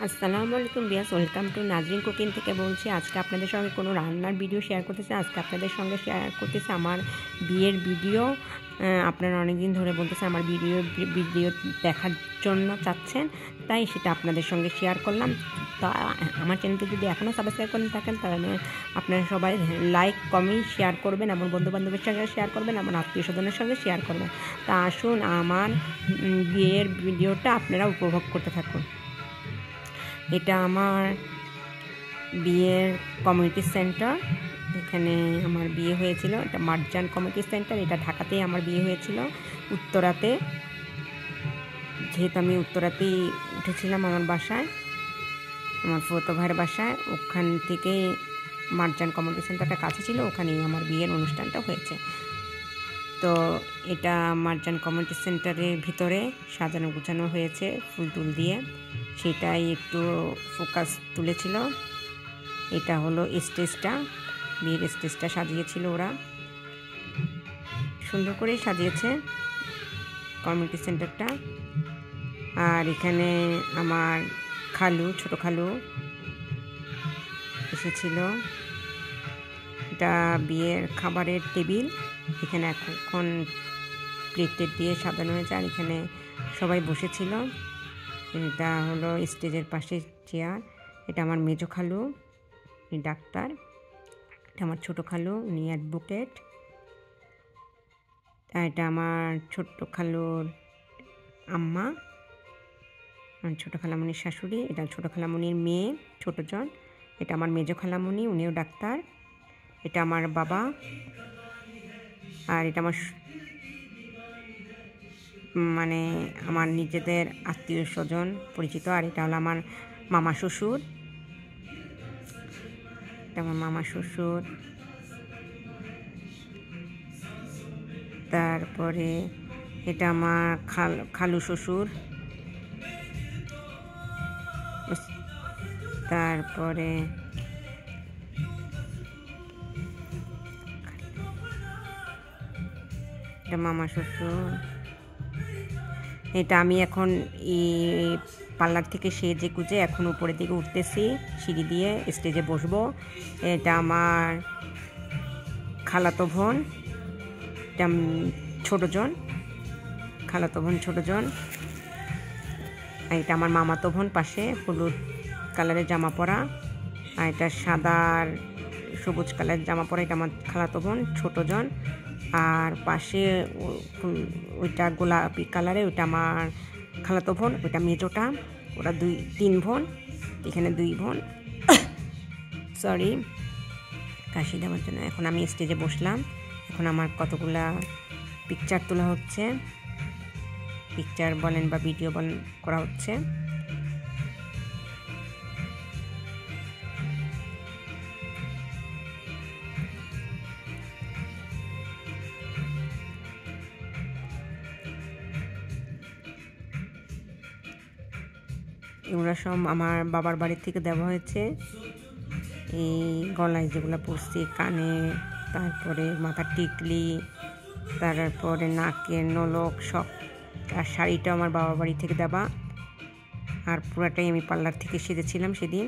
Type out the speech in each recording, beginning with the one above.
আসসালামু আলাইকুম বিয়াস, welcome to Nazrin cooking থেকে বলছি। আজকে আপনাদের সঙ্গে কোনো রান্নার ভিডিও শেয়ার করতেছি। আজকে আপনাদের সঙ্গে শেয়ার করতেছি আমার বিয়ের ভিডিও। আপনারা অনেকদিন ধরে বলতেছে আমার ভিডিও দেখার জন্য চাচ্ছেন, তাই সেটা আপনাদের সঙ্গে শেয়ার করলাম। তা আমার চ্যানেলটি যদি এখনও সাবস্ক্রাইব করে থাকেন তাহলে আপনারা সবাই লাইক কমেন্ট শেয়ার করবেন এবং বন্ধুবান্ধবের সঙ্গে শেয়ার করবেন, আমার আত্মীয় স্বজনের সঙ্গে শেয়ার করবেন। তা আসুন আমার বিয়ের ভিডিওটা আপনারা উপভোগ করতে থাকুন। এটা আমার বিয়ের কমিউনিটি সেন্টার, এখানে আমার বিয়ে হয়েছিল। এটা মার্জান কমিউনিটি সেন্টার, এটা ঢাকাতেই আমার বিয়ে হয়েছিল, উত্তরাতে। যেহেতু আমি উত্তরাতেই উঠেছিলাম আমার বাসায়, আমার ফুফাতো ভাইয়ের বাসায়, ওখান থেকে মার্জান কমিউনিটি সেন্টারটা কাছে ছিল, ওখানেই আমার বিয়ের অনুষ্ঠানটা হয়েছে। তো এটা মার্জান কমিউনিটি সেন্টারের ভিতরে সাজানো গুছানো হয়েছে ফুল টুল দিয়ে, সেটাই একটু ফোকাস তুলেছিল। এটা হলো স্টেজটা, বিয়ের স্টেজটা সাজিয়েছিল ওরা, সুন্দর করে সাজিয়েছে কমিউনিটি সেন্টারটা। আর এখানে আমার খালু, ছোট খালু এসেছিল। এটা বিয়ের খাবারের টেবিল, এখানে এখন প্লেট দিয়ে সাজানো হয়েছে, আর এখানে সবাই বসেছিল। এটা হলো স্টেজের পাশে চেয়ার। এটা আমার মেজো খালু, উনি ডাক্তার। এটা আমার ছোটো খালু, উনি অ্যাডভোকেট। এটা আমার ছোট্ট খালুর আম্মা, আমার ছোটো খালামণির শাশুড়ি। এটা ছোটো খালামণির মেয়ে ছোটোজন। এটা আমার মেজো খালামণি, উনিও ডাক্তার। এটা আমার বাবা। আর এটা আমার আমার নিজেদের আত্মীয় স্বজন পরিচিত। আর এটা হলো আমার মামা শ্বশুর, এটা আমার মামা শ্বশুর। তারপরে এটা আমার খালু শ্বশুর। তারপরে এটা মামা শ্বশুর। এটা আমি এখন এই পার্লার থেকে সেজে গুজে এখন উপরের দিকে উঠতেছি সিঁড়ি দিয়ে, স্টেজে বসবো। এটা আমার খালাতো বোন, এটা ছোটোজন, খালাতো বোন ছোটোজন। আর এটা আমার মামাতো বোন পাশে, হলুদ কালারের জামা পরা। আর এটা সাদার সবুজ কালারের জামা পরা, এটা আমার খালাতো বোন ছোটোজন। আর পাশে ওইটা গোলাপি কালারে, ওইটা আমার খালাতো বোন, ওইটা মেজোটা। ওরা তিন বোন, এখানে 2 বোন। সরি, কাশি দেওয়ার জন্য। এখন আমি স্টেজে বসলাম, এখন আমার কতগুলা পিকচার তোলা হচ্ছে, পিকচার বলেন বা ভিডিও বলেন করা হচ্ছে। এগুলো সব আমার বাবার বাড়ি থেকে দেওয়া হয়েছে। এই গলায় যেগুলো পরছি, কানে, তারপরে মাথার টিকলি, তারপরে নাকের নলক সব। আর শাড়িটা আমার বাবার বাড়ি থেকে দেওয়া। আর পুরাটাই আমি পার্লার থেকে সেজেছিলাম সেদিন।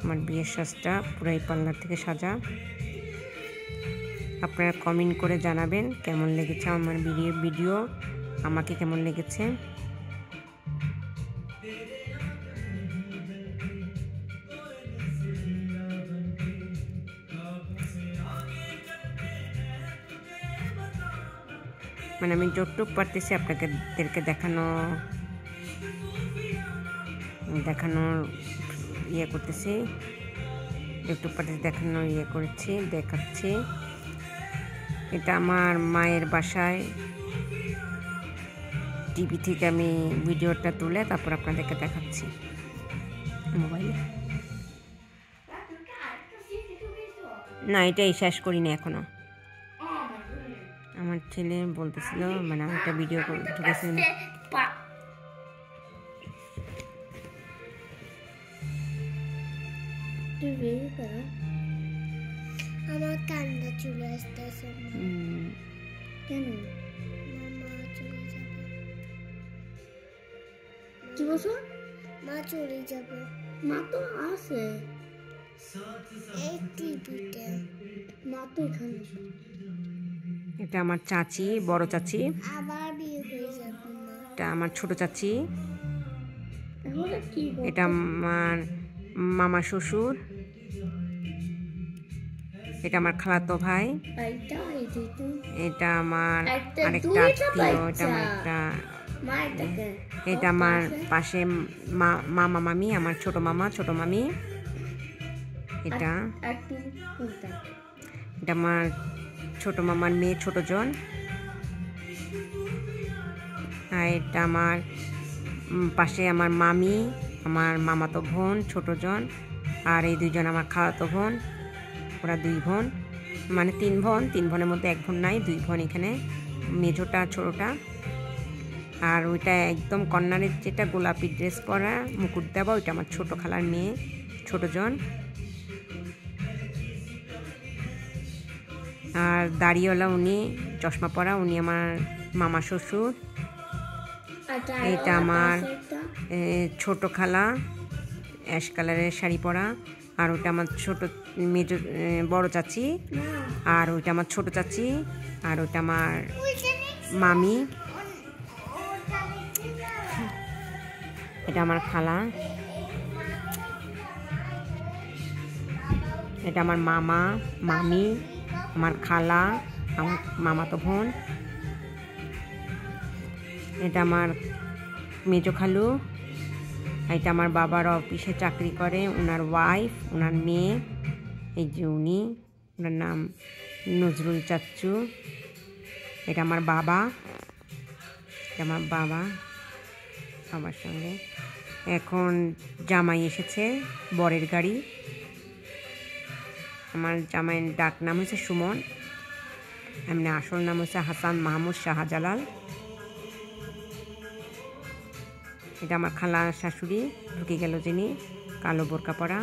আমার বিয়ের সাজটা পুরাই পার্লার থেকে সাজা। আপনারা কমেন্ট করে জানাবেন কেমন লেগেছে আমার ভিডিও, আমাকে কেমন লেগেছে। আমি যতটুকু পারতেছি আপনাদেরকে দেখানোর ইয়ে করতেছি, যতটুকু পারতেছি দেখানোর ইয়ে করেছি, দেখাচ্ছি। এটা আমার মায়ের বাসায় টিভি থেকে আমি ভিডিওটা তুলে তারপর আপনাদেরকে দেখাচ্ছি মোবাইলে। না, এটাই শেষ করিনি এখনো। আমার ছেলে বলতেছিল একটা ভিডিও ঢুকেছে। আমার কান্না চলে আসতেছে। কেন মামা চলে যাবে? কি বলছো? মা চলে যাবে। মা তো আছে এই টিভিতে, মা তো এখানে। এটা আমার চাচি, বড় চাচি। আবার বিয়ে হয়ে যাবে মা। এটা আমার ছোট চাচি। এটা আমার মামা শ্বশুর। এটা আমার খালাতো ভাই। এটা আমার আরেকটা আত্মীয়। এটা আমার একটা, এটা আমার পাশে মামা মামি, আমার ছোট মামা ছোট মামি। এটা এটা আমার ছোট মামার মেয়ে ছোট জন। আর এটা আমার পাশে আমার মামি, আমার মামাতো বোন ছোট জন। আর এই দুইজন আমার খালাতো বোন। ওরা 2 বোন, মানে 3 বোন। 3 বোনের মধ্যে 1 বোন নাই, 2 বোন এখানে, মেজোটা ছোটটা। আর ওইটা একদম কর্নারের যেটা গোলাপি ড্রেস পরা মুকুট দেওয়া, ওইটা আমার ছোট খালার মেয়ে ছোট জন। আর দাড়িওয়ালা উনি, চশমা পরা, উনি আমার মামা শ্বশুর। এটা আমার ছোট খালা, অ্যাশ কালারের শাড়ি পরা। আর ওটা আমার ছোট মেজো বড় চাচি। আর ওইটা আমার ছোট চাচি। আর ওটা আমার মামি। এটা আমার খালা। এটা আমার মামা মামি, আমার খালা, আমার মামাতো বোন। এটা আমার মেজো খালু। এটা আমার বাবার অফিসে চাকরি করে, ওনার ওয়াইফ, ওনার মেয়ে। এই যে উনি, ওনার নাম নজরুল চাচ্চু। এটা আমার বাবা। এটা আমার বাবার সঙ্গে। এখন জামাই এসেছে, বরের গাড়ি। আমার জামাইয়ের ডাক নাম হচ্ছে সুমন, এমনি আসল নাম হচ্ছে হাসান মাহমুদ শাহজালাল। এটা আমার খালা শাশুড়ি, ঢুকে গেল যিনি, কালো বোরকা পরা।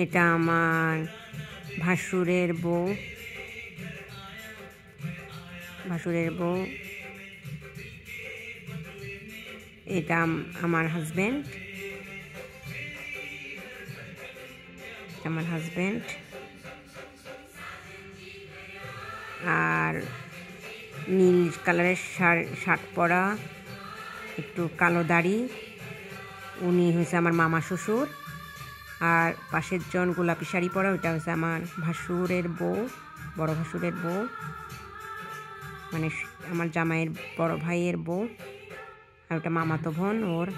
এটা আমার ভাসুরের বউ। এটা আমার হাজবেন্ড। আর নীল কালারের শার্ট পরা, একটু কালো দাড়ি, উনি হয়েছে আমার মামা শ্বশুর। আর পাশের জন গোলাপি শাড়ি পরা, ওইটা হচ্ছে আমার ভাসুরের বউ, বড় ভাসুরের বউ, মানে আমার জামাইয়ের বড় ভাইয়ের বউ। আর ওটা মামাতো বোন ওর।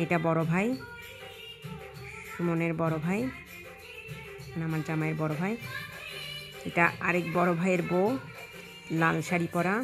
এটা বড় ভাই, সুমনের বড় ভাই, মানে আমার জামাইয়ের বড় ভাই। এটা আরেক বড় ভাইয়ের বউ, লাল শাড়ি পরা।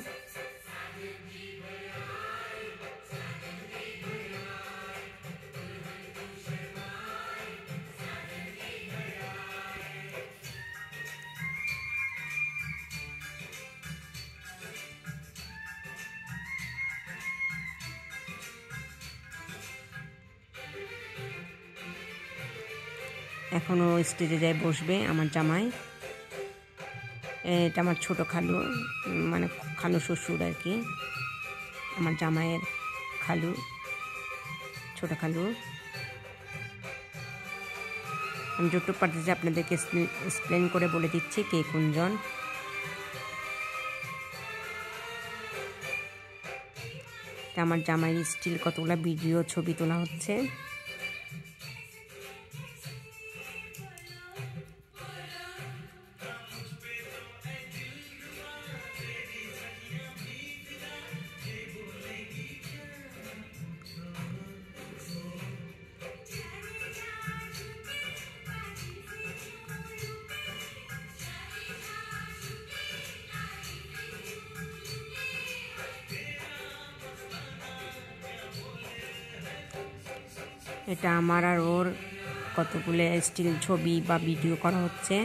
এখনও স্টেজে যায় বসবে আমার জামাই। এটা আমার ছোট খালু, মানে খালু শ্বশুর আর কি, আমার জামাইয়ের খালু, ছোট খালু। আমি যতটুকু পারতেছি আপনাদেরকে এক্সপ্লেন করে বলে দিচ্ছি কে কোনজন। আমার জামাইয়ের স্টিল কতগুলো ভিডিও ছবি তোলা হচ্ছে। এটা আমার আর ওর কতগুলো স্টিল ছবি বা ভিডিও করা হচ্ছে,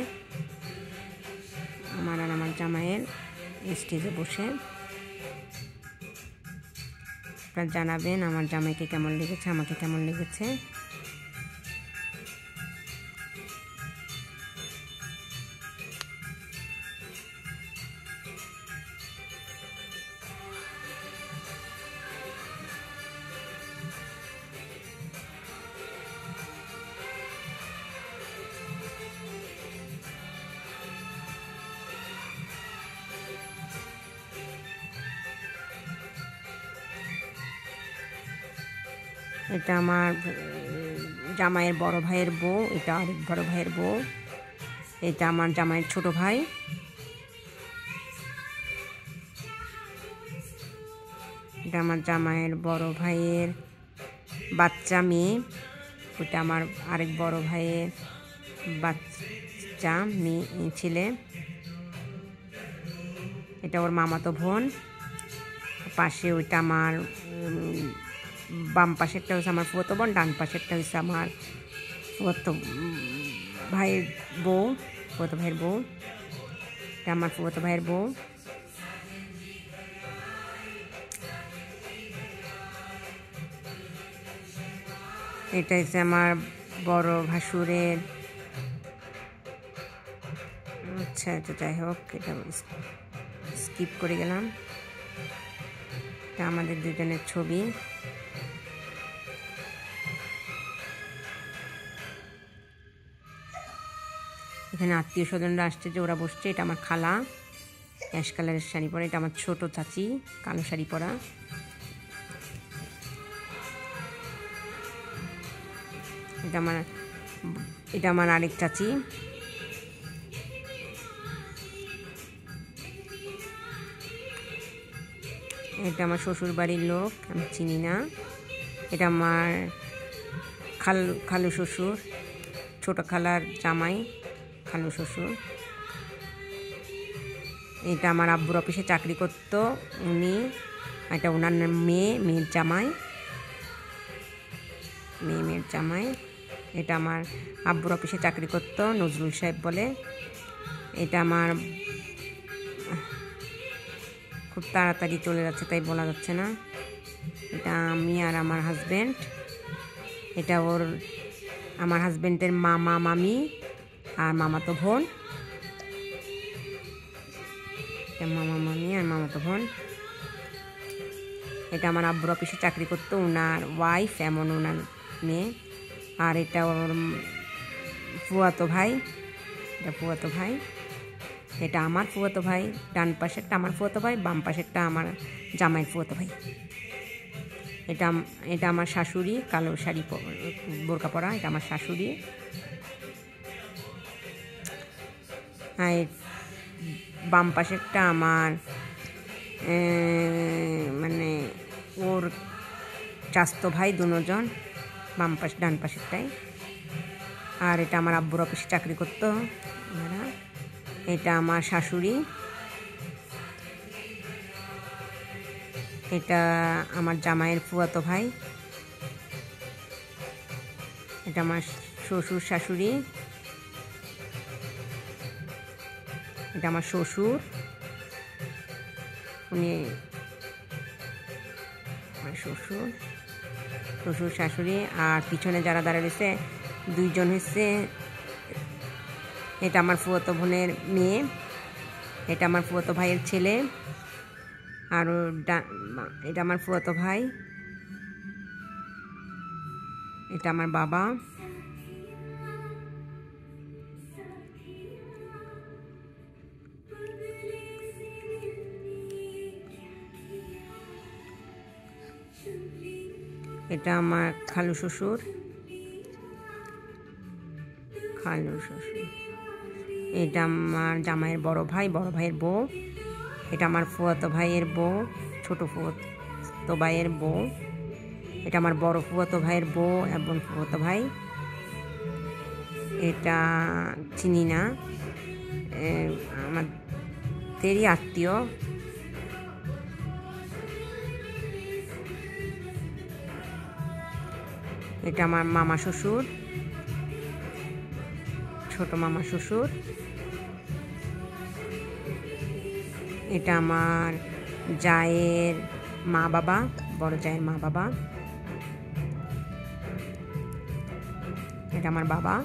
আমার আর আমার জামাইয়ের স্টেজে বসে। আপনারা জানাবেন আমার জামাইকে কেমন লেগেছে, আমাকে কেমন লেগেছে। এটা আমার জামাইয়ের বড় ভাইয়ের বউ, এটা আরেক বড় ভাইয়ের বউ, এটা আমার জামাইয়ের ছোট ভাই, এটা আমার জামাইয়ের বড় ভাইয়ের বাচ্চা মেয়ে, ওটা আমার আরেক বড় ভাইয়ের বাচ্চা মেয়ে ছেলে, এটা ওর মামাতো বোন। পাশে ওইটা আমার বাম পাশেরটা হচ্ছে আমার ফুফাতো বোন, ডান পাশেরটা হচ্ছে আমার ফুফাতো ভাইয়ের বউ, ফুফাতো ভাইয়ের বউ, এটা আমার ফুফাতো ভাইয়ের বউ। এটা হচ্ছে আমার বড় ভাসুরের, আচ্ছা এটা যাই হোক, এটা স্কিপ করে গেলাম। এটা আমাদের দুজনের ছবি। এখানে আত্মীয় স্বজনরা আসছে যে ওরা বসছে। এটা আমার খালা, অ্যাশ কালারের শাড়ি পরা। এটা আমার ছোট চাচি, কালো শাড়ি পরা। এটা আমার আরেক চাচি। এটা আমার শ্বশুর বাড়ির লোক, আমি চিনি না। এটা আমার খালু শ্বশুর, ছোট খালার জামাই, খালু শ্বশুর। এটা আমার আব্বুর অফিসে চাকরি করতো উনি, এটা ওনার মেয়ের জামাই, মেয়ের জামাই। এটা আমার আব্বুর অফিসে চাকরি করতো, নজরুল সাহেব বলে। এটা আমার খুব তাড়াতাড়ি চলে যাচ্ছে তাই বলা যাচ্ছে না। এটা আমি আর আমার হাজব্যান্ড। এটা আমার হাজব্যান্ডের মামা মামি আর মামাতো বোন, এটা মামা মামি আর মামাতো বোন। এটা আমার আব্বুর অফিসে চাকরি করতো ওনার ওয়াইফ, এমন ওনার মেয়ে। আর এটা ওর ফুয়াতো ভাই, এটা ফুয়াতো ভাই। এটা আমার ফুয়াতো ভাই, ডান পাশেরটা আমার ফুয়াতো ভাই, বাম পাশেরটা আমার জামাইয়ের ফুয়াতো ভাই। এটা আমার শাশুড়ি, কালো শাড়ি বোরকা পরা, এটা আমার শাশুড়ি। আর বাম পাশেরটা আমার মানে ওর চাস্তো ভাই দুজন, বাম পাশে ডান পাশেরটাই। আর এটা আমার আব্বুর অফিসে চাকরি করতো ওনারা। এটা আমার শাশুড়ি। এটা আমার জামাইয়ের ফুয়াতো ভাই। এটা আমার শ্বশুর শাশুড়ি। এটা আমার শ্বশুর, উনি আমার শ্বশুর শাশুড়ি। আর পিছনে যারা দাঁড়িয়ে রয়েছে দুইজন হচ্ছে, এটা আমার ফুয়াতো বোনের মেয়ে, এটা আমার ফুয়াতো ভাইয়ের ছেলে। আর এটা আমার ফুয়াতো ভাই, এটা আমার বাবা। এটা আমার খালু শ্বশুর, এটা আমার জামাইয়ের বড় ভাইয়ের বউ। এটা আমার ফুয়াতো ভাইয়ের বউ, ছোট ফুয়াতো ভাইয়ের বউ। এটা আমার বড় ফুয়াতো ভাইয়ের বউ এবং ফুয়াতো ভাই। এটা চিনি না, আমাদেরই আত্মীয়। এটা আমার মামা শ্বশুর, ছোট মামা শ্বশুর। এটা আমার জায়ের মা বাবা, বড় জায়ের মা বাবা। এটা আমার বাবা।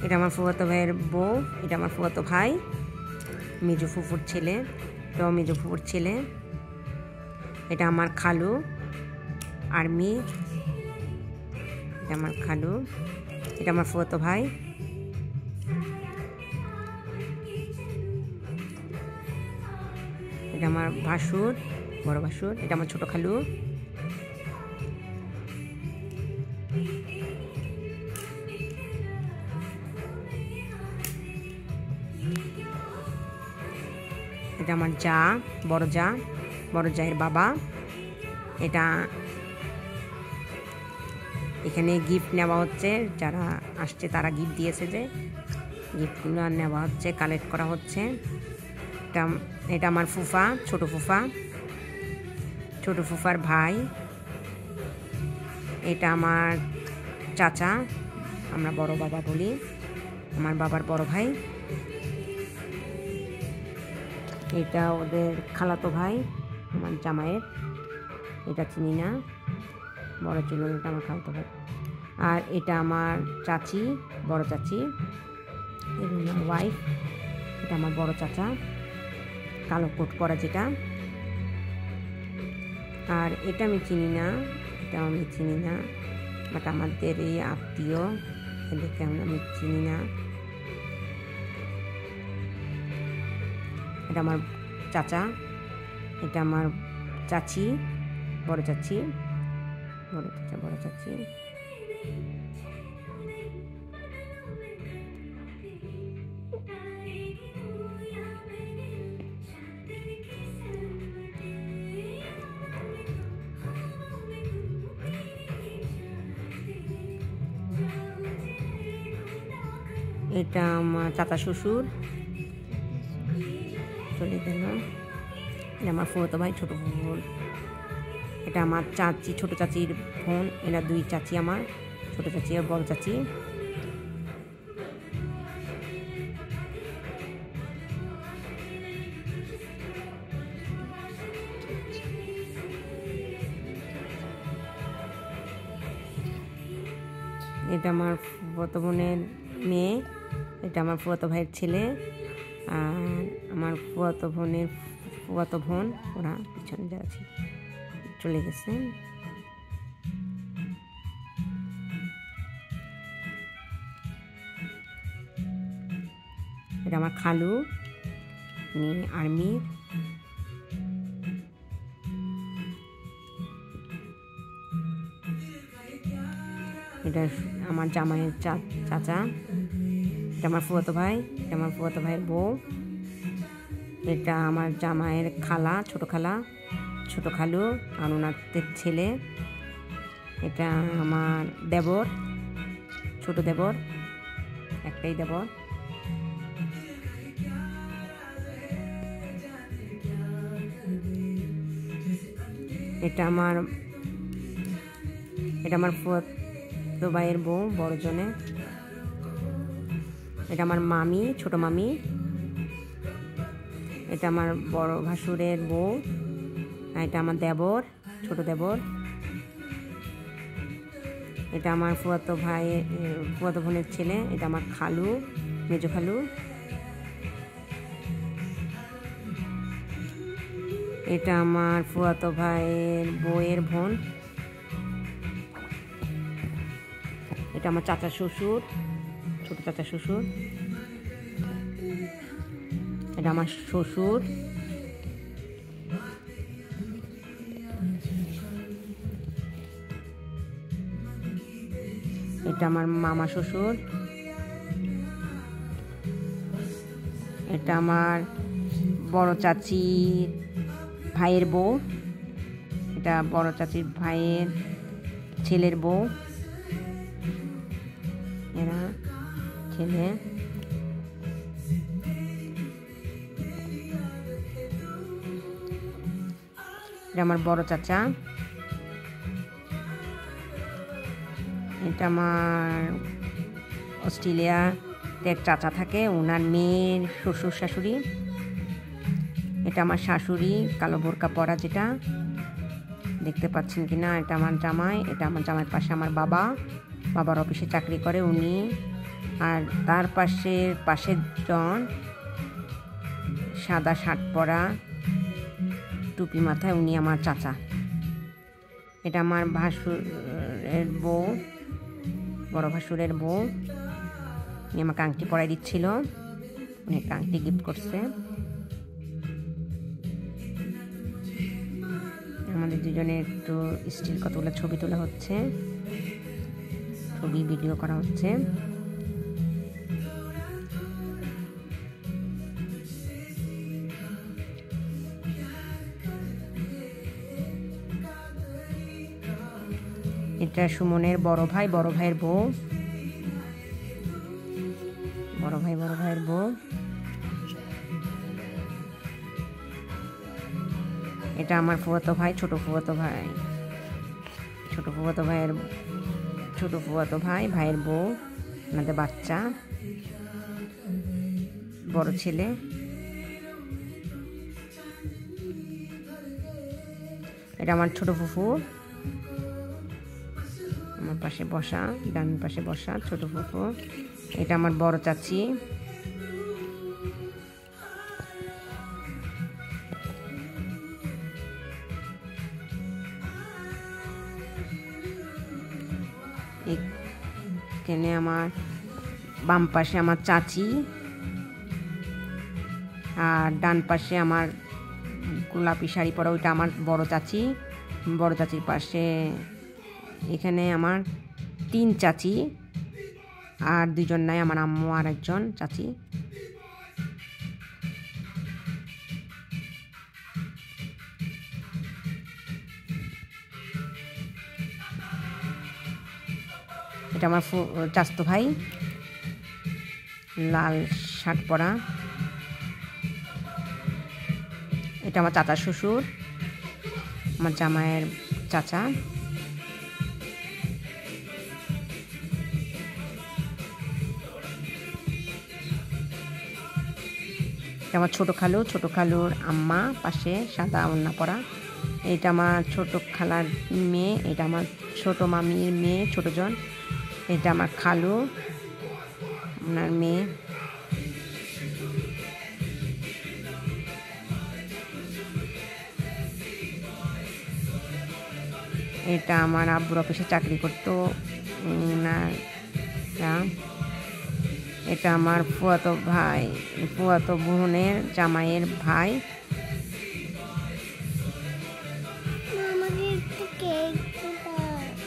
এটা আমার ফুফাতো ভাইয়ের বউ, এটা আমার ফুফাতো ভাই, মেজো ফুফুর ছেলে, এটাও মেজো ফুফুর ছেলে। এটা আমার খালু আর্মি, এটা আমার খালু। এটা আমার ফুফাতো ভাই, এটা আমার ভাসুর, বড় ভাসুর। এটা আমার ছোট খালু। এটা আমার যা, বড় যা, বড় জায়ের বাবা। এটা এখানে গিফট নেওয়া হচ্ছে, যারা আসছে তারা গিফট দিয়েছে, যে গিফটগুলো নেওয়া হচ্ছে, কালেক্ট করা হচ্ছে। এটা আমার ফুফা, ছোট ফুফা, ছোট ফুফার ভাই। এটা আমার চাচা, আমরা বড় বাবা বলি, আমার বাবার বড় ভাই। এটা ওদের খালাতো ভাই, আমার জামাইয়ের। এটা চিনি না, বড় চুল, এটা আমার খালাতো ভাই। আর এটা আমার চাচি, বড় চাচি, এটা আমার ওয়াইফ। এটা আমার বড় চাচা, কালো কোট পরা যেটা। আর এটা আমি চিনি না, এটাও আমি চিনি না, বাট আমাদের এই আত্মীয়, এদেরকে আমি চিনি না। এটা আমার চাচা, এটা আমার চাচি, বড় চাচি, বড় চাচা, বড় চাচি। এটা আমার চাচা শ্বশুর, চলে গেল। এটা আমার ফুফাতো ভাই, ছোট বোন। এটা আমার চাচি, ছোট চাচির বোন। এরা দুই চাচি, আমার ছোট চাচি আর বড় চাচি। এটা আমার ফুফাতো বোনের মেয়ে, এটা আমার ফুফাতো ভাইয়ের ছেলে। আর আমার ফুফাতো বোনের ফুফাতো বোন, ওরা পিছনে যা আছে চলে গেছে। এটা আমার খালু, উনি আর্মির। এটা আমার জামাইয়ের চাচা। এটা আমার ফুফাতো ভাই, এটা আমার ফুফাতো ভাইয়ের বউ। এটা আমার জামাইয়ের খালা, ছোট খালা, ছোট খালু আর ওনার ছেলে। এটা আমার দেবর, ছোট দেবর, একটাই দেবর। এটা আমার ফুফাতো ভাইয়ের বউ, বড় জনে। এটা আমার মামি, ছোট মামি। এটা আমার বড় ভাসুরের বউ। এটা আমার দেবর, ছোট দেবর। এটা আমার ফুফাতো ভাই, ফুফাতো বোনের ছেলে। এটা আমার খালু, মেজো খালু। এটা আমার ফুফাতো ভাইয়ের বউয়ের বোন। এটা আমার চাচা শ্বশুর, ছোট চাচা শ্বশুর। এটা আমার শ্বশুর। এটা আমার মামা শ্বশুর। এটা আমার বড় চাচির ভাইয়ের বউ। এটা বড় চাচির ভাইয়ের ছেলের বউ, এরা ছেলে। এটা আমার বড় চাচা। এটা আমার অস্ট্রেলিয়াতে এক চাচা থাকে, ওনার মেয়ের শ্বশুর শাশুড়ি। এটা আমার শাশুড়ি, কালো বোরকা পরা যেটা, দেখতে পাচ্ছেন কি না। এটা আমার জামাই। এটা আমার জামাইয়ের পাশে আমার বাবা, বাবার অফিসে চাকরি করে উনি। আর তার পাশের জন, সাদা শার্ট পরা, টুপি মাথায়, উনি আমার চাচা। এটা আমার ভাসুরের বউ, বড় ভাসুরের বউ। উনি আমাকে আংটি পরাই দিচ্ছিল, উনি একটা আংটি গিফট করছে। দুজনে একটু স্টিল কতগুলো ছবি তোলা হচ্ছে, ছবি ভিডিও করা হচ্ছে। এটা সুমনের বড় ভাই, বড় ভাইয়ের বউ, বড় ভাইয়ের বউ। এটা আমার ফুফাতো ভাই, ছোট ফুফাতো ভাই, ভাইয়ের বউ, আমাদের বাচ্চা, বড় ছেলে। এটা আমার ছোট ফুফু, আমার পাশে বসা, ডান পাশে বসা ছোট ফুফু। এটা আমার বড় চাচি। এখানে আমার বাম পাশে আমার চাচি, আর ডান পাশে আমার গোলাপি শাড়ি পরা ওইটা আমার বড় চাচি। বড় চাচির পাশে এখানে আমার 3 চাচি, আর 2জন নাই, আমার আম্মু আর একজন চাচি। এটা আমার চাচতো ভাই, লাল শার্ট পরা। এটা আমার চাচার শ্বশুর, আমার জামাইয়ের চাচা। এটা আমার ছোট খালুর আম্মা, পাশে সাদা ওড়না পরা। এটা আমার ছোট খালার মেয়ে, এটা আমার ছোট মামির মেয়ে, ছোটজন। এটা আমার খালু, ওনার মেয়ে। এটা আমার আব্বুর অফিসে চাকরি করতো ওনার। এটা আমার ফুফাতো বোনের জামাইয়ের ভাই।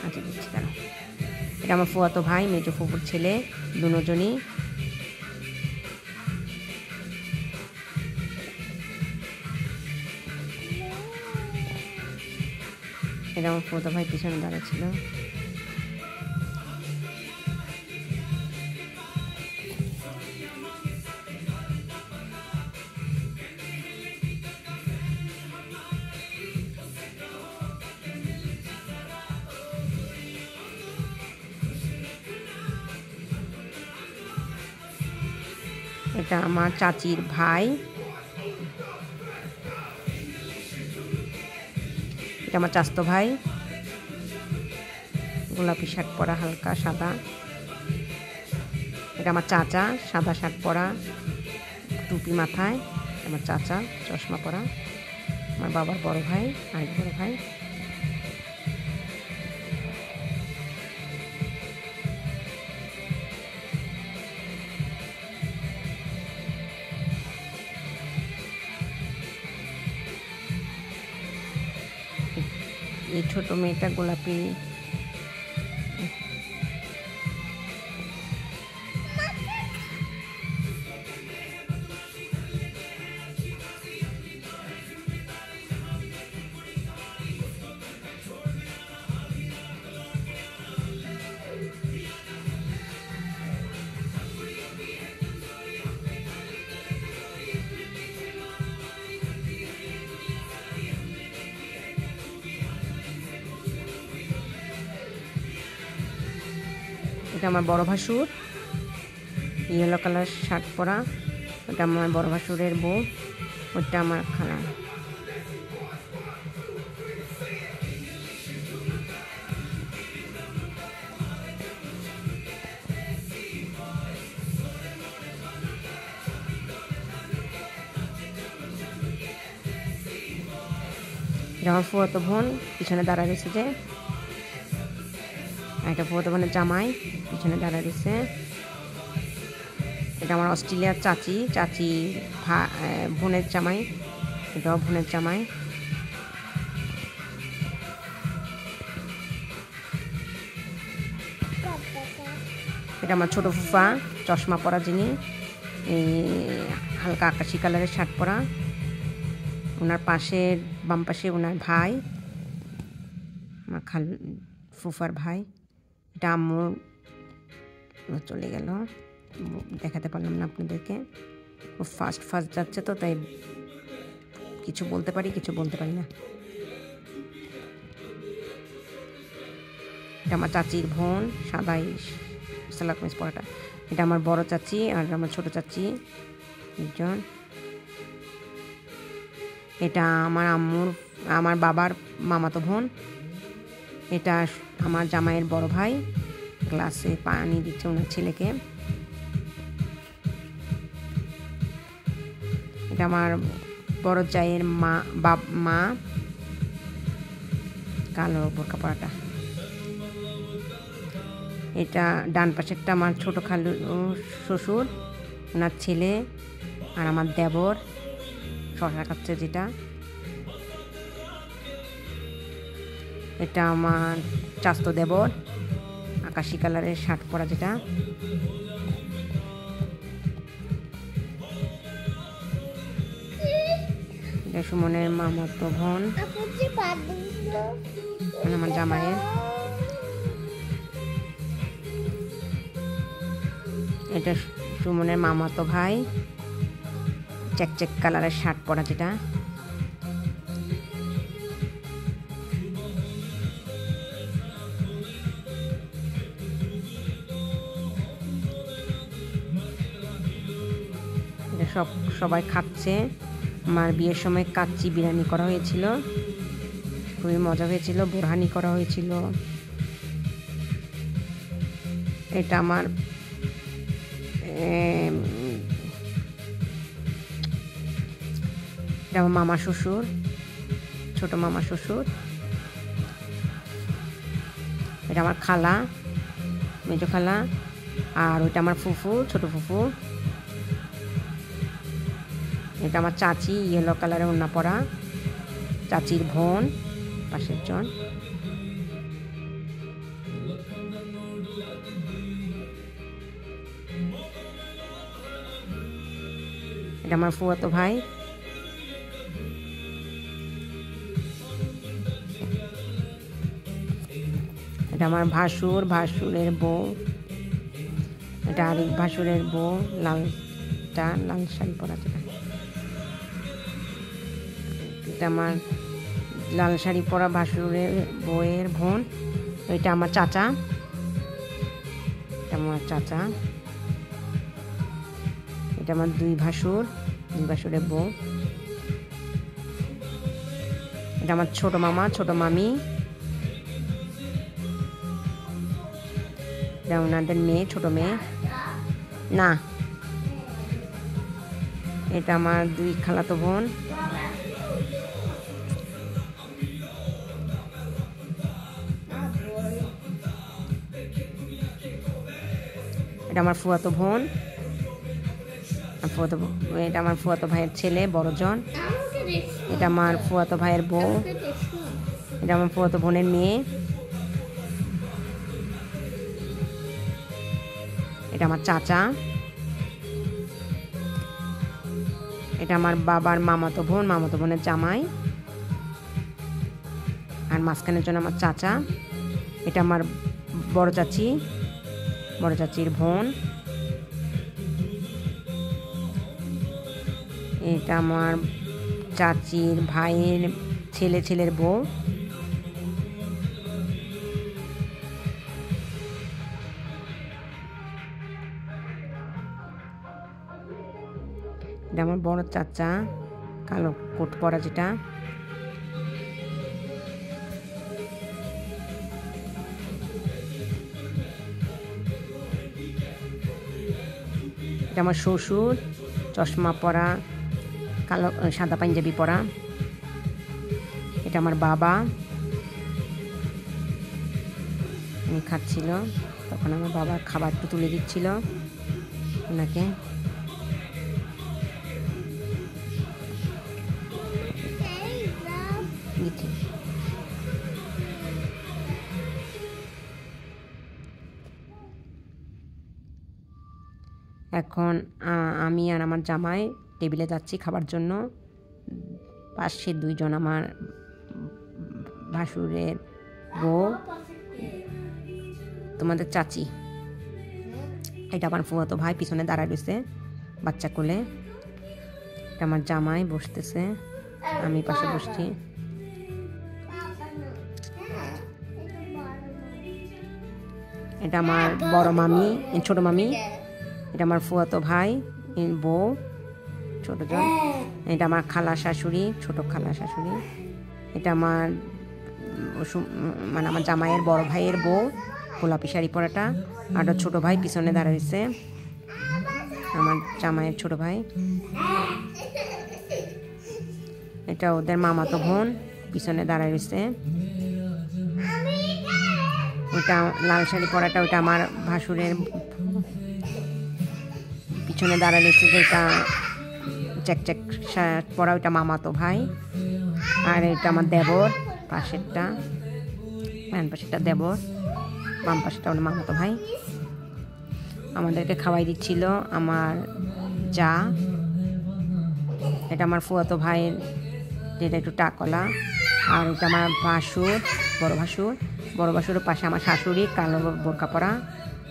আচ্ছা দিচ্ছি দাঁড়াও। এটা আমার ফুফাতো ভাই, মেজো ফুফুর ছেলে, দুজনই। এটা আমার ফুফাতো ভাই পিছনে দাঁড়াচ্ছিল। এটা আমার চাচির ভাই। এটা আমার চাচতো ভাই, গোলাপি শার্ট পরা, হালকা সাদা। এটা আমার চাচা, সাদা শার্ট পরা, টুপি মাথায়। আমার চাচা চশমা পরা। আমার বাবার বড় ভাই, আরেক বড় ভাই। এই ছোট মেয়েটা গোলাপি, এটা আমার বড় ভাসুর, ইয়েলো কালার শার্ট পরা। ওটা আমার বড় ভাসুরের বউ, ওটা আমার খালা। এটা আমার ফুফাতো বোন, পিছনে দাঁড়া রয়েছে যে। এটা ফুফাতো বোনের জামাই, পিছনে দাঁড়া রয়েছে। এটা আমার অস্ট্রেলিয়ার চাচি বোনের জামাই, এটাও বোনের জামাই। এটা আমার ছোটো ফুফা, চশমা পরা যিনি, এই হালকা আকাশি কালারের শার্ট পরা। ওনার পাশের বাম পাশে ওনার ভাই, আমার ফুফার ভাই। এটা আম্মুর চলে গেল, দেখাতে পারলাম না আপনাদেরকে। ও ফার্স্ট যাচ্ছে তো, তাই কিছু বলতে পারি, কিছু বলতে পারি না। এটা আমার চাচির বোন, সাদাই সালাক মিস পরাটা। এটা আমার বড় চাচি আর আমার ছোট চাচি একজন। এটা আমার বাবার মামাতো বোন। এটা আমার জামাইয়ের বড় ভাই, গ্লাসে পানি দিচ্ছে ওনার ছেলেকে। এটা আমার বড় জায়ের মা, কালো বোরকা পরাটা। এটা ডান পাশেরটা আমার ছোটো খালু শ্বশুর, ওনার ছেলে আর আমার দেবর শশা খাচ্ছে যেটা। এটা আমার চাস্তো দেবর, আকাশি কালারের শার্ট পরা যেটা। এটা সুমনের মামাতো বোন, আমার জামাইয়ের। এটা সুমনের মামাতো ভাই, চেক কালারের শার্ট পরা যেটা। এটা সবাই খাচ্ছে। আমার বিয়ের সময় কাচ্চি বিরিয়ানি করা হয়েছিল, খুবই মজা হয়েছিল। বোরহানি করা হয়েছিল। এটা আমার মামা শ্বশুর, ছোট মামা শ্বশুর। এটা আমার খালা, মেজো খালা। আর ওইটা আমার ফুফু, ছোট ফুফু। এটা আমার চাচি, ইয়েলো কালারের ওড়না পরা, চাচির বোন পাশের জন। এটা আমার ফুফাতো ভাই। এটা আমার ভাসুরের বউ। এটা আরেক ভাসুরের বউ, লাল শাড়ি পরা যেটা। এটা আমার লাল শাড়ি পরা ভাসুরের বউয়ের বোন। এটা আমার চাচা, এটা আমার চাচা। এটা আমার দুই ভাসুরের বউ। এটা আমার ছোট মামা, ছোট মামি। এটা ওনাদের মেয়ে, ছোট মেয়ে না। এটা আমার দুই খালাতো বোন। এটা আমার ফুফাতো বোন, এটা আমার ফুফাতো ভাইয়ের ছেলে বড় জন। এটা আমার ফুফাতো ভাইয়ের বউ। এটা আমার ফুফাতো বোনের মেয়ে। এটা আমার চাচা। এটা আমার বাবার মামাতো বোনের জামাই। আর মাঝখানের জন্য আমার চাচা। এটা আমার বড় চাচির বোন। এটা আমার চাচির ভাইয়ের ছেলের বউ। এটা আমার বড় চাচা, কালো কোট পরা যেটা। এটা আমার শ্বশুর, চশমা পরা, কালো সাদা পাঞ্জাবি পরা। এটা আমার বাবা, উনি খাচ্ছিল, তখন আমার বাবা খাবারটা তুলে দিচ্ছিল ওনাকে। এখন আমি আর আমার জামাই টেবিলে যাচ্ছি খাবার জন্য। পাশে দুইজন আমার ভাসুরের বউ, তোমাদের চাচি। এটা আমার ফুফাতো ভাই পিছনে দাঁড়ায় রয়েছে বাচ্চা কোলে। এটা আমার জামাই বসতেছে, আমি পাশে বসছি। এটা আমার বড় মামি, ছোট মামি। এটা আমার ফুফাতো ভাই বউ ছোটজন। এটা আমার খালা শাশুড়ি, ছোট খালা শাশুড়ি। এটা আমার মানে আমার জামাইয়ের বড় ভাইয়ের বউ, গোলাপি শাড়ি পরাটা। আর ছোট ভাই পিছনে দাঁড়াইছে, আমার জামাইয়ের ছোট ভাই। এটা ওদের মামাতো বোন পিছনে দাঁড়ায় রয়েছে। ওইটা লাল শাড়ি পরাটা ওইটা আমার ভাসুরের পিছনে দাঁড়ায় রয়েছে, যেটা চেক চেক শার্ট পরা ওইটা মামাতো ভাই। আর এটা আমার দেবর, পাশেরটা ডান পাশেরটা দেবর, বাম পাশেরটা ওর মামাতো ভাই। আমাদেরকে খাওয়াই দিচ্ছিল আমার যা। এটা আমার ফুফাতো ভাইয়ের, যেটা একটু টাকলা। আর ওটা আমার ভাসুর, বড় ভাসুর। বড় ভাসুরের পাশে আমার শাশুড়ি, কালো বোরকা পরা।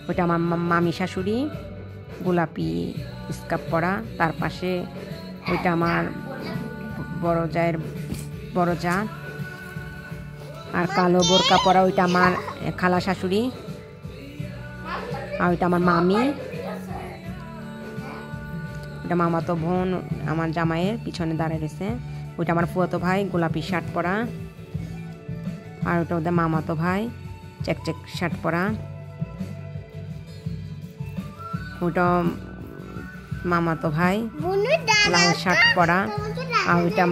ওইটা আমার মামি শাশুড়ি, গোলাপি স্কার্ফ পরা। তার পাশে ওইটা আমার বড় জায়ের বড় যা। আর কালো বোরকা পরা ওইটা আমার খালা শাশুড়ি। আর ওইটা আমার মামি, ওইটা মামাতো বোন আমার জামাইয়ের পিছনে দাঁড়িয়ে রয়েছে। ওইটা আমার ফুফাতো ভাই, গোলাপি শার্ট পরা। আর ওটা ওদের মামাতো ভাই, চেক চেক শার্ট পরা। ওইটা মামাতো ভাই, লাল শার্ট পরা। আর ওইটা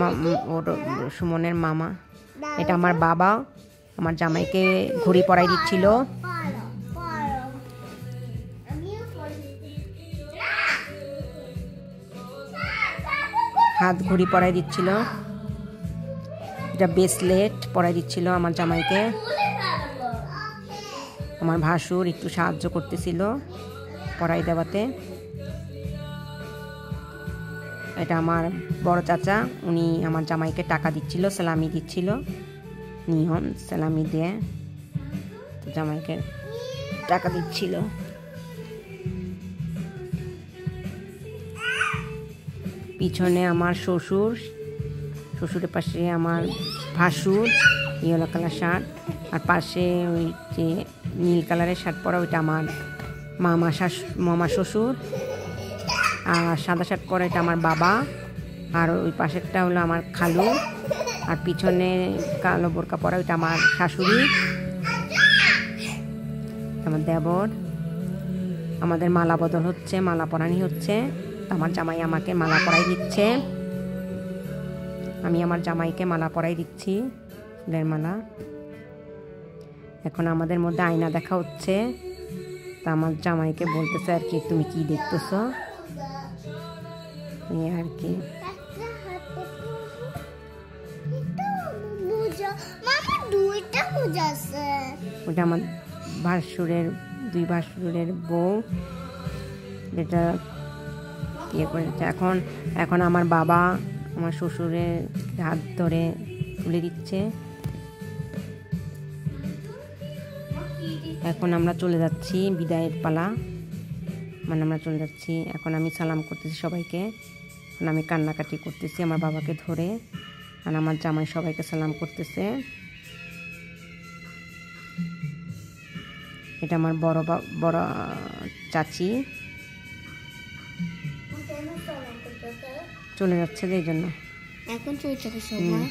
ওর সুমনের মামা। এটা আমার বাবা আমার জামাইকে ঘড়ি পরাই দিচ্ছিল। হাত ঘড়ি পরাই দিচ্ছিল। এটা ব্রেসলেট পরাই দিচ্ছিল আমার জামাইকে। আমার ভাসুর একটু সাহায্য করতেছিল পরাই দেওয়াতে। এটা আমার বড় চাচা, উনি আমার জামাইকে টাকা দিচ্ছিল, সালামি দিচ্ছিল। নিয়ম সালামি দিয়ে জামাইকে টাকা দিচ্ছিল। পিছনে আমার শ্বশুর, শ্বশুরের পাশে আমার ভাসুর, ইয়েলো কালার শার্ট। আর পাশে ওই যে নীল কালারের শার্ট পরা ওইটা আমার মামা শ্বশুর। আর সাদা শার্ট পরা এটা আমার বাবা। আর ওই পাশেরটা হলো আমার খালু। আর পিছনে কালো বোরকা পরা ওইটা আমার শাশুড়ি, আমার দেবর। আমাদের মালা বদল হচ্ছে, মালা পরানি হচ্ছে। আমার জামাই আমাকে মালা পরাই দিচ্ছে, আমি আমার জামাইকে মালা পরাই দিচ্ছি, ফুলের মালা। এখন আমাদের মধ্যে আয়না দেখা হচ্ছে। তা আমার জামাইকে বলতেছে আর কি, তুমি কি দেখতেছ আর কি। ওটা আমার ভাসুরের, দুই ভাসুরের বউ, যেটা ইয়ে করেছে। এখন আমার বাবা আমার শ্বশুরের হাত ধরে তুলে দিচ্ছে। এখন আমরা চলে যাচ্ছি, বিদায়ের পালা, মানে আমরা চলে যাচ্ছি। এখন আমি সালাম করতেছি সবাইকে। এখন আমি কান্নাকাটি করতেছি আমার বাবাকে ধরে। আর আমার জামাই সবাইকে সালাম করতেছে। এটা আমার বড় চাচি চলে যাচ্ছে, এই জন্য এখন চলে যাবে সবাই।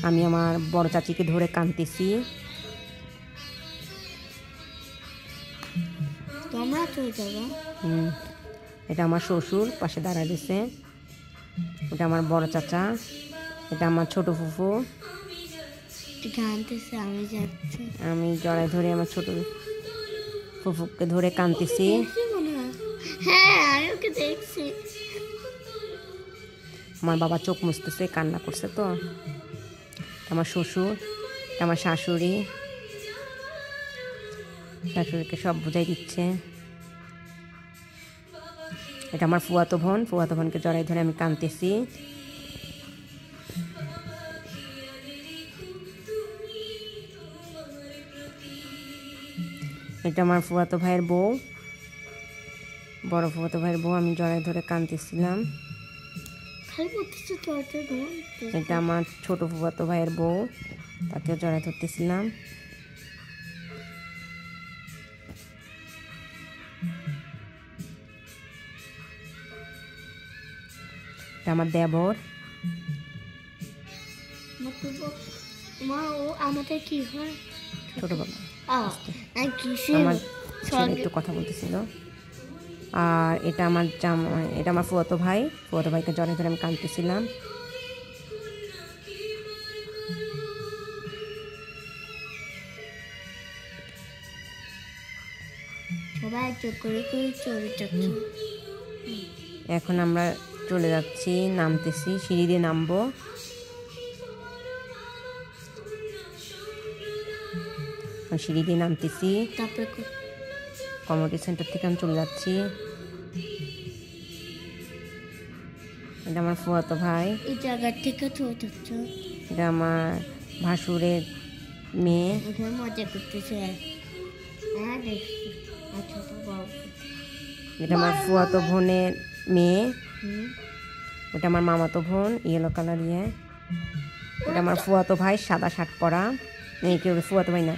আমি আমার বড় চাচিকে ধরে কাঁদতেছি। তোমরা চলে যাবে। এটা আমার শ্বশুর পাশে দাঁড়ায় দিছে। এটা আমার বড় চাচা। এটা আমার ছোট ফুফু। আমি যাচ্ছি, আমি জড়ায় ধরে আমার ছোট ফুফুকে ধরে কাঁদতেছি। হ্যাঁ আমি ওকে দেখছি। আমার বাবা চোখ মুছতেছে, কান্না করছে। তো আমার শ্বশুর, আমার শাশুড়ি, শাশুড়িকে সব বুঝাই দিচ্ছে। এটা আমার ফুয়াতো বোনকে জড়াই ধরে আমি কাঁদতেছি। এটা আমার ফুয়াতো ভাইয়ের বউ, বড় ফুয়াতো ভাইয়ের বউ, আমি জড়াই ধরে কাঁদতেছিলাম। এটা আমার ছোট ফুয়াতো ভাইয়ের বউ, তাকেও জড়াই ধরতেছিলাম। এটা আমার দেবর। আমাদের কি হয়? ছোট বাবা আমার আমার ছেলে একটু কথা বলতেছিল। আর এটা আমার জামাই, এটা আমার ফুয়াতো ভাইকে জড়াই ধরে আমি কাঁদতেছিলাম। সবাই করে চলে যাচ্ছে। এখন আমরা চলে যাচ্ছি, নামতেছি, সিঁড়ি দিয়ে নামবো। সিঁড়ি দিয়ে নামতেছি, কমিউনিটি সেন্টার থেকে আমি চলে যাচ্ছি। এটা আমার ফুয়াতো ভাই, এই জায়গা থেকে চলে যাচ্ছে। এটা আমার ভাসুরের মেয়ে, মজা করতেছে। এটা আমার ফুয়াতো বোনের মেয়ে, ওটা আমার মামাতো বোন, ইয়েলো কালার ইয়ে। এটা আমার ফুয়াতো ভাই, সাদা শার্ট পরা, কেউ ফুয়াতো ভাই না,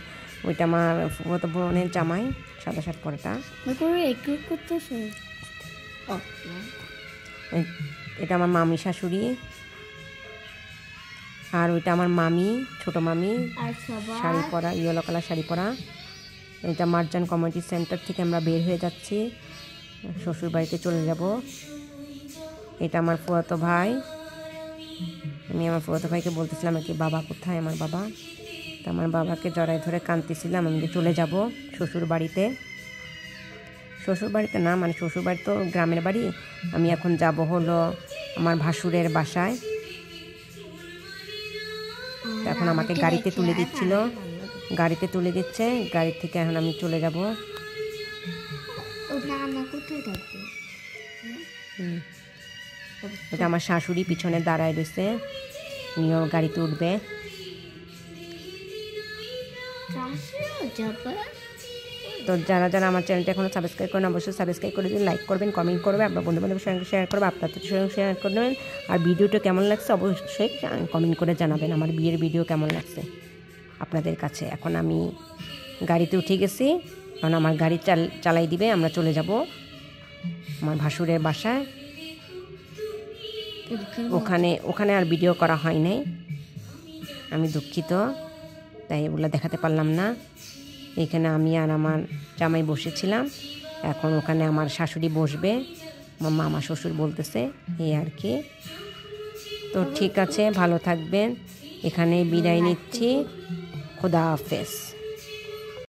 ওইটা আমার ফুয়াতো বোনের জামাই, সাদা শার্ট পরাটা। এটা আমার মামি শাশুড়ি, আর ওইটা আমার মামি, ছোট মামি, শাড়ি পরা, ইয়েলো কালার শাড়ি পরা। এটা মার্জান কমিউনিটি সেন্টার থেকে আমরা বের হয়ে যাচ্ছি, শ্বশুর বাড়িতে চলে যাব। এটা আমার ফুয়াতো ভাই, আমি আমার ফুয়াতো ভাইকে বলতেছিলাম আর কি, বাবা কোথায় আমার বাবা। তা আমার বাবাকে জড়াই ধরে কাঁদতেছিলাম, আমি চলে যাব শ্বশুর বাড়িতে। শ্বশুর বাড়িতে না, মানে শ্বশুর বাড়ি তো গ্রামের বাড়ি, আমি এখন যাব হলো আমার ভাসুরের বাসায়। এখন আমাকে গাড়িতে তুলে দিচ্ছিল, গাড়িতে তুলে দিচ্ছে, গাড়ি থেকে এখন আমি চলে যাব। এটা আমার শাশুড়ি পিছনে দাঁড়ায় রয়েছে, উনিও গাড়িতে উঠবে। তো যারা যারা আমার চ্যানেলটা এখনো সাবস্ক্রাইব করেন, অবশ্যই সাবস্ক্রাইব করে দিন, লাইক করবেন, কমেন্ট করবেন, আপনার বন্ধু বান্ধবের সঙ্গে শেয়ার করবেন, আপনাদের সঙ্গে শেয়ার করবেন। আর ভিডিওটা কেমন লাগছে অবশ্যই কমেন্ট করে জানাবেন, আমার বিয়ের ভিডিও কেমন লাগছে আপনাদের কাছে। এখন আমি গাড়িতে উঠে গেছি, কারণ আমার গাড়ি চালাই দিবে, আমরা চলে যাব আমার ভাসুরের বাসায়। ওখানে আর ভিডিও করা হয় নাই, আমি দুঃখিত, তাই এগুলো দেখাতে পারলাম না। এখানে আমি আর আমার জামাই বসেছিলাম, এখন ওখানে আমার শাশুড়ি বসবে, আমার মামা শ্বশুর বলতেছে, এই আর কি। তো ঠিক আছে, ভালো থাকবেন, এখানে বিদায় নিচ্ছি, খোদা হাফেজ।